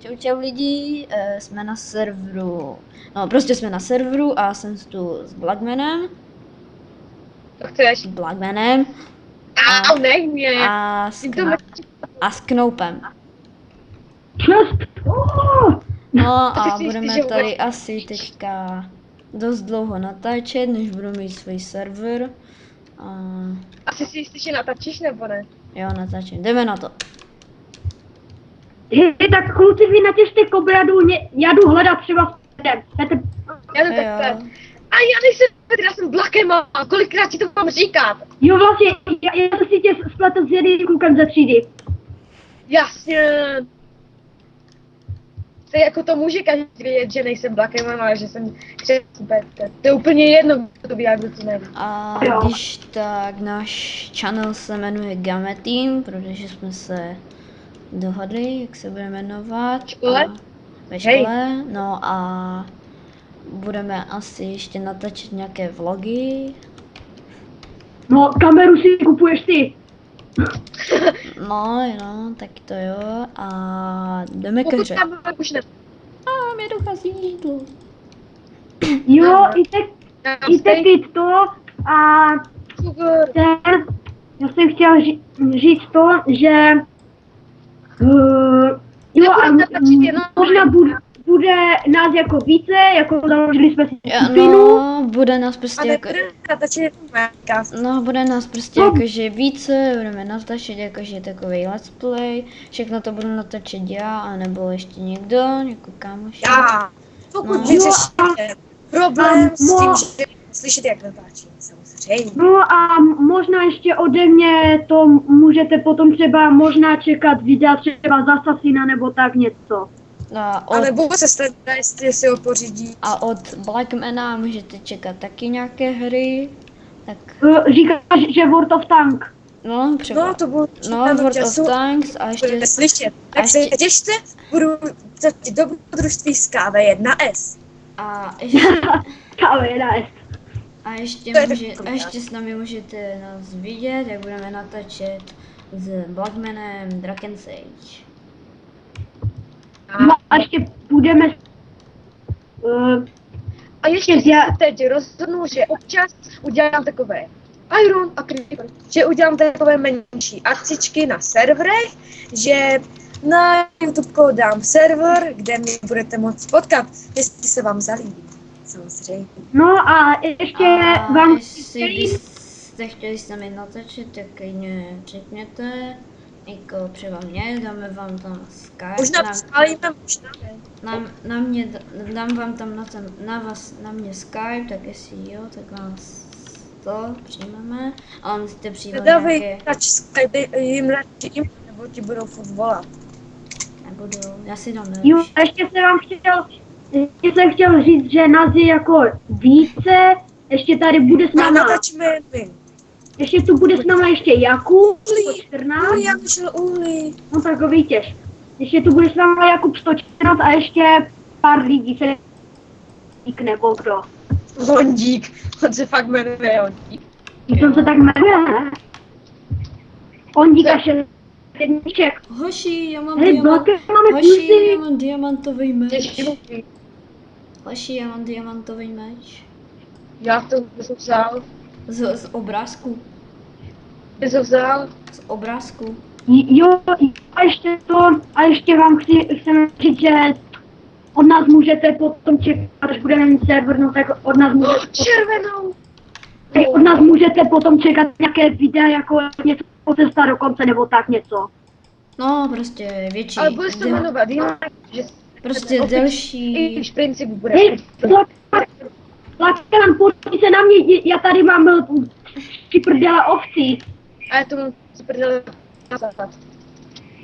Čau čau lidi, jsme na serveru, no prostě jsme na serveru a jsem tu s Blackmanem. To chceš? Blackmanem Nech mě. a s Knoupem. Oh! No To a si budeme jistý, že tady asi teďka dost dlouho natáčet, než budu mít svůj server. A Asi si jistý, že natačíš, nebo ne? jo, natáčím, jdeme na to. Hej, tak kluci, vy natěžte kobradu, já jdu hledat třeba Petr. Já to Jo. takhle. A já nejsem Petr, já jsem Blackem a kolikrát ti to mám říkat? Jo, vlastně, já to si tě spletl s jedným klukem ze třídy. Jasně. To je jako to může každý vědět, že nejsem Blackem, ale že jsem křesný Petr. To je úplně jedno, kdo to ví a kdo to neví. A Jo. když tak náš channel se jmenuje Game Team, protože jsme se dohodli, jak se bude jmenovat. Škole? Ve škole, no a budeme asi ještě natáčet nějaké vlogy. No, kameru si kupuješ ty. No, tak to jo. A jdeme ke Pokud hře. tam už ne... A mě dochází jídlo. Jo, i teď to a Super. já jsem chtěl říct to, že jo, a Nebudeme natáčet jenom možná bude nás jako více, jako založili jsme si skupinu. No, bude nás prostě jako... natáčet No, bude nás prostě jakože více, budeme natáčet jakože takový let's play, všechno to budu natáčet já, anebo ještě někdo, jako kámoš. Já, pokud No. vyřešíte problém s tím, No. že slyšíte, jak natáčím, samozřejmě. No a možná ještě ode mě to můžete potom třeba možná čekat videa třeba z Assassina nebo tak něco. A A nebo se stará, jestli si ho pořídí. A od Blackmana můžete čekat taky nějaké hry, tak Říkáš, že World of Tank. no třeba, No, to bylo World of Tanks a ještě, budete slyšet. Tak a se ještě- těšte, budu taky dobrodružství z KV1S. a ještě, KV1S. a ještě, To je může, takový a ještě s námi můžete nás vidět, jak budeme natáčet s Blackmanem Dragon Age. No a ještě budeme... A ještě Já- se teď rozhodnu, že občas udělám takové Iron a Creeper, že udělám takové menší akcičky na serverech, že na YouTube dám server, kde mě budete moct potkat, jestli se vám zalíbí. Samozřejmě. No a ještě A vám... jestli byste chtěli s námi natáčet, tak klidně řekněte, jako třeba mě, dáme vám tam Skype, Možná spálíme, možná ne. dám vám tam na mě Skype, tak jestli jo, tak vás to přijmeme. A musíte přijmout Nedávej nějaké, tač Skype jim radši, nebo ti budou furt volat. nebudu, já si dám Jo, nejlepší. a ještě jsem chtěl říct, že nás je jako více, ještě tady bude s A náma, natačme my. ještě tu bude s náma ještě Jakub, 114, Já našel uhlí. no tak ho vytěž. Ještě tu bude s náma Jakub 114 a ještě pár lidí se nebo kdo. Hondík, on se fakt jmenuje Hondík. To se tak jmenuje, ne? Ondíka 6 jedniček. Hoši, já mám Hej, Blake, máme Hoši, fusy. já mám diamantový meč. Ještě Hoši, já mám diamantový meč. já to vzal, Z obrázku. ty jsi vzal. Z obrázku. Jo, a ještě vám chceme říct, že od nás můžete potom čekat, až budeme mít server, no tak od nás můžete, Červenou. od nás můžete potom čekat nějaké videa, jako něco od cesta do konce, nebo tak něco. No, prostě větší. Ale bude se to jmenovat jinak, že Prostě opět- delší. i když princip bude. Hej, Lakan, pojď se na mě, já tady mám tři prdele ovcí. A já tomu si prdele nazad.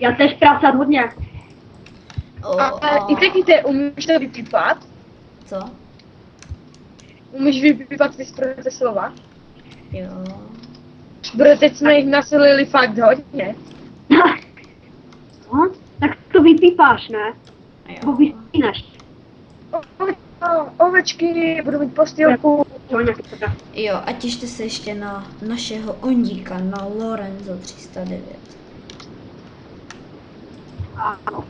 Já tež prásat hodně. Ale i teď umíš to vypípat? Co? Umíš vypípat ty správné slova? Jo. Protože teď jsme jich nasilili fakt hodně. No, tak to vypípáš, ne? Nebo Jo. vysínaš. Ovečky, budu mít postýlku. Jo, nějaký to. Jo, a těšte se ještě na našeho Ondíka, na Lorenzo 309. Ano.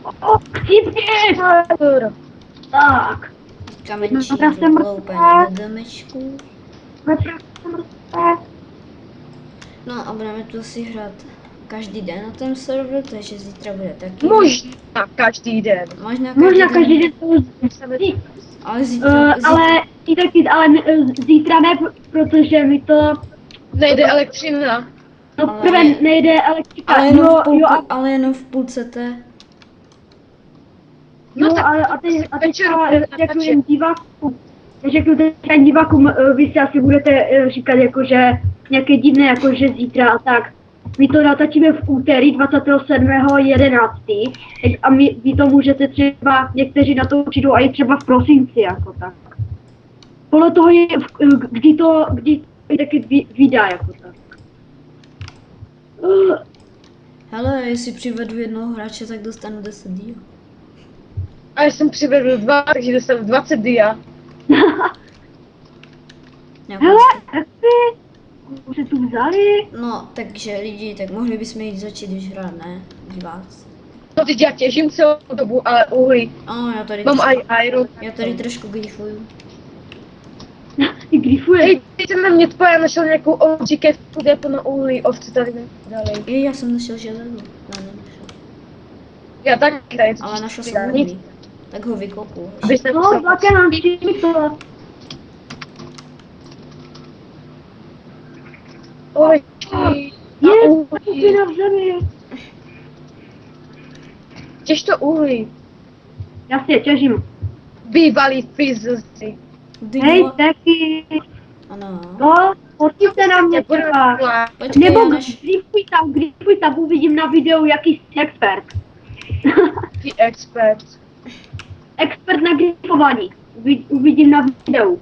O, chřipky! Tak. Kamenčí No, já jsem vloupení mrtvá. do domečku. Mrtvé. No a budeme tu asi hrát každý den na tom serveru, takže zítra bude taky. Možná každý den. Možná každý den to zjistí. Ale zítra, Ale zítra ne, protože mi to Nejde elektřina. no Ale- prvé nejde elektrika. ale, jenom Jo, v půlku, jo, a, ale jenom v půlce té. jo, No tak ale a teď večer řeknu jen divákům. Já řeknu teď jen divákům, vy si asi budete říkat jako, že nějaké divné, jako že zítra a tak. My to natáčíme v úterý 27.11. A vy to můžete třeba, někteří na to přijdou a i třeba v prosinci, jako tak. Podle toho je, kdy to taky vydá, jako tak. Hele, jestli přivedu jednoho hráče, tak dostanu 10 díl. A já jsem přivedl 2, takže dostanu 20 dia. Hele, jak ty? Už se tu vzali? No, takže lidi, tak mohli bychom jít začít už hrát, ne? Diváci. No teď já těžím celou dobu, ale uhlí. Já tady, Mám trošku, i iron. já tady trošku grifuju. Ty grifuje. Hej, teď jsem na mě tvoje, já našel nějakou OG kde je plno uhlí, ovce tady nedali. Já jsem našel železo. Já nenašel. Já taky tady. Ale našel Nic. jsem uhlí. Tak ho vykopu. Abys No, nemusel. také nám mi to. Oj, Je, uhlí. ty na v zemi. Těž to uhlí. Já si je těžím. Bývalí fizzlci. Hej, taky. Ano. No, pojďte na mě třeba. Počkej, Nebo já než... grifuj tam, uvidím na videu, jaký jsi expert. Ty expert. Expert na grifování. Uvidím na videu.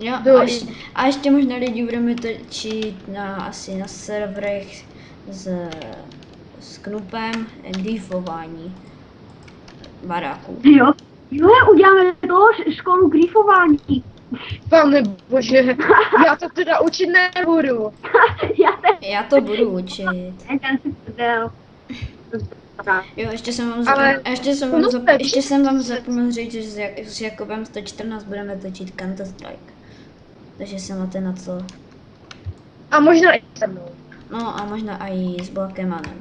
Jo, Dobrý. a ještě možná lidi budeme točit asi na serverech s Knupem grifování baráků. Jo, uděláme to školu grifování. Pane bože, já to teda učit nebudu. Já to budu učit. Ten si prdel. Jo, ještě jsem vám Ale- zapomněl, No, tak- ještě jsem vám zapomněl říct, že s Jakobem 114 budeme točit Counter Strike. Takže se máte na co. A možná i se mnou. No a možná i s Blakemanem.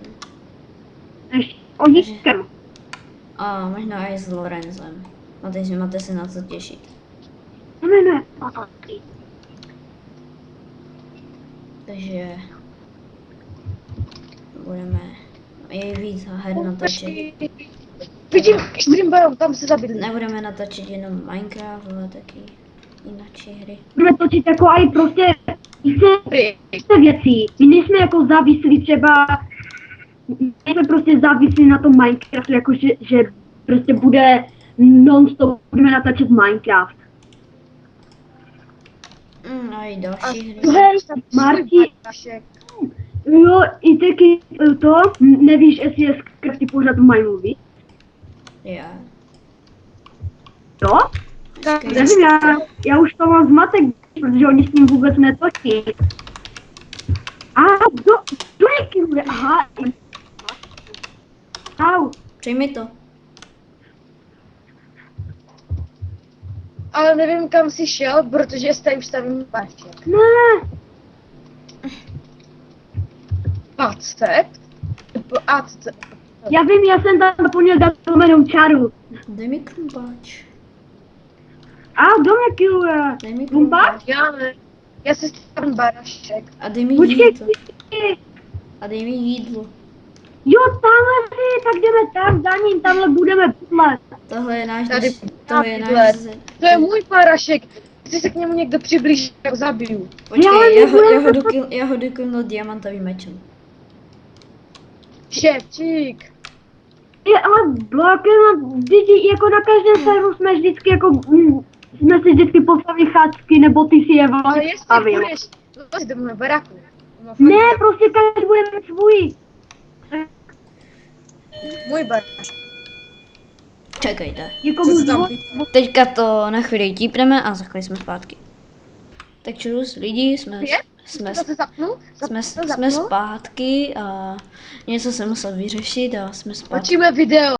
O nízkem. A možná i s Lorenzem. No takže máte se na co těšit. Ne. Takže budeme i víc her natáčet. Vidím stream barom, tam se zabili. Nebudeme natáčet jenom Minecraft, ale taky jinak hry. Budeme točit jako i prostě více Dobrý. věcí. My nejsme jako závislí třeba, nejsme prostě závislí na tom Minecraftu, jako že prostě bude non-stop, budeme natáčet Minecraft. No i další hry. Hej, Marti, jo, i taky to, nevíš, jestli je Scrafty pořád mají mluvit? Já. Jo? Nevím, já už to mám zmatek, protože oni s ním vůbec netočí. Kdo je kýhle? Aha. Au. Přijmi to. Ale nevím, kam jsi šel, protože tady už stavím páček. Ne. Pacet? Acet. Já vím, já jsem tam zapomněl dát zlomenou čaru. Dej mi krumpáč. Kdo mě killuje? Dej mi Krumpáč? krumpáč. Já ne. Já si stavím barašek. A dej mi Počkej, jídlo. A dej mi jídlo. jo, tamhle ty, tak jdeme tam za ním, tamhle budeme bydlet. Tohle je náš, Tady tohle je bydlet. náš, To je můj barašek. Jestli se k němu někdo přiblíží, tak zabiju. počkej, Já nebudu- já ho dokynul diamantovým mečem. Ševčík. Je, ale blokem, jako na každém serveru jsme vždycky jako, jsme si vždycky postavili chácky, nebo ty si je Ale vlastně jestli postavil. budeš, si do mého baraku. Ne, prostě každý bude mít svůj. Můj barak. Čekejte. Jako Co můj tam? zvuk. Teďka to na chvíli típneme a za chvíli jsme zpátky. Tak čus, lidi, jsme... Je? jsme, To se zapnu? jsme zpátky a něco jsem musel vyřešit a jsme zpátky. Točíme video.